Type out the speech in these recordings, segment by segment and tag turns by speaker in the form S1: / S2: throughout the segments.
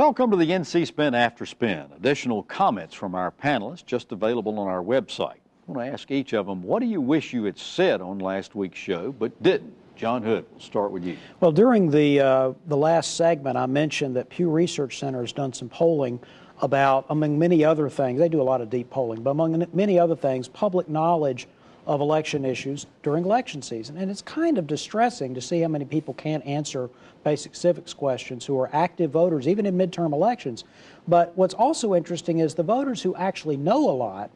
S1: Welcome to the NC Spin After Spin. Additional comments from our panelists just available on our website. I want to ask each of them, what do you wish you had said on last week's show but didn't? John Hood, we'll start with you.
S2: Well, during the last segment, I mentioned that Pew Research Center has done some polling about, among many other things, they do a lot of deep polling, but among many other things, public knowledge of election issues during election season. And it's kind of distressing to see how many people can't answer basic civics questions who are active voters, even in midterm elections. But what's also interesting is the voters who actually know a lot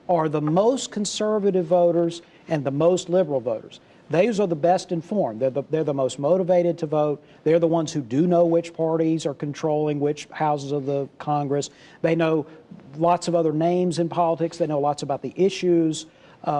S2: are the most conservative voters and the most liberal voters. Those are the best informed. They're the most motivated to vote. They're the ones who do know which parties are controlling which houses of the Congress. They know lots of other names in politics. They know lots about the issues.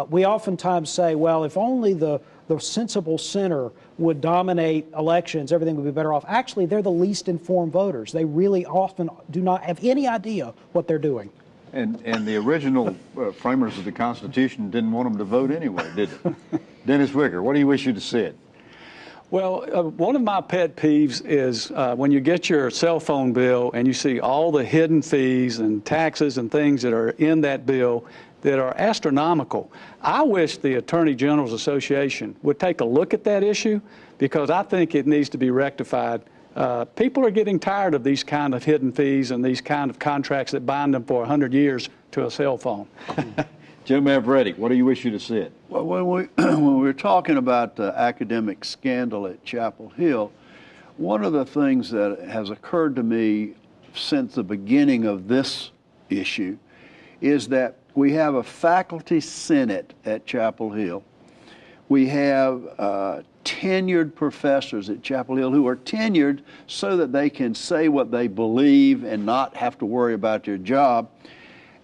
S2: We oftentimes say, well, if only the sensible center would dominate elections, everything would be better off. Actually, they're the least informed voters. They really often do not have any idea what they're doing.
S1: And the original framers of the Constitution didn't want them to vote anyway, did they? Dennis Wicker, what do you wish you'd have said?
S3: Well, one of my pet peeves is when you get your cell phone bill and you see all the hidden fees and taxes and things that are in that bill that are astronomical. I wish the Attorney General's Association would take a look at that issue because I think it needs to be rectified. People are getting tired of these kind of hidden fees and these kind of contracts that bind them for 100 years to a cell phone.
S1: Joe Mavretti, what do you wish you'd have said?
S4: Well, when we're talking about the academic scandal at Chapel Hill, one of the things that has occurred to me since the beginning of this issue is that we have a faculty senate at Chapel Hill. We have tenured professors at Chapel Hill who are tenured so that they can say what they believe and not have to worry about their job.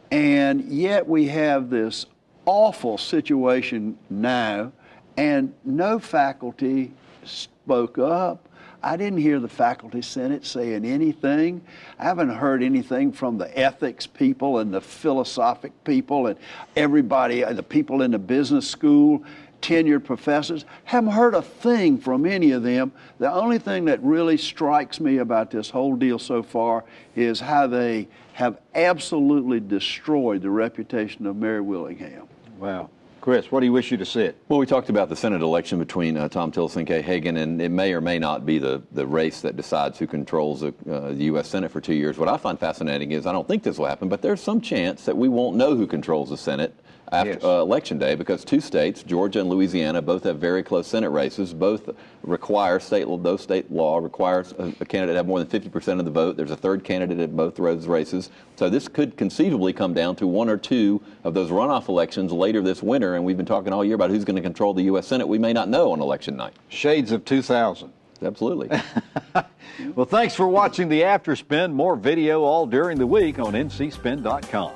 S4: And yet we have this awful situation now, and no faculty spoke up. I didn't hear the faculty senate saying anything. I haven't heard anything from the ethics people and the philosophic people and everybody, the people in the business school, tenured professors. Haven't heard a thing from any of them. The only thing that really strikes me about this whole deal so far is how they have absolutely destroyed the reputation of Mary Willingham.
S1: Wow. Chris, what do you wish you'd have said?
S5: Well, we talked about the Senate election between Tom Tillis and Kay Hagan, and it may or may not be the race that decides who controls the U.S. Senate for 2 years. What I find fascinating is I don't think this will happen, but there's some chance that we won't know who controls the Senate after Election Day because two states, Georgia and Louisiana, both have very close Senate races. Both require state law requires a candidate to have more than 50% of the vote. There's a third candidate at both those races. So this could conceivably come down to one or two of those runoff elections later this winter, and we've been talking all year about who's going to control the U.S. Senate. We may not know on election night.
S1: Shades of 2000.
S5: Absolutely.
S1: Well, thanks for watching the After Spin. More video all during the week on ncspin.com.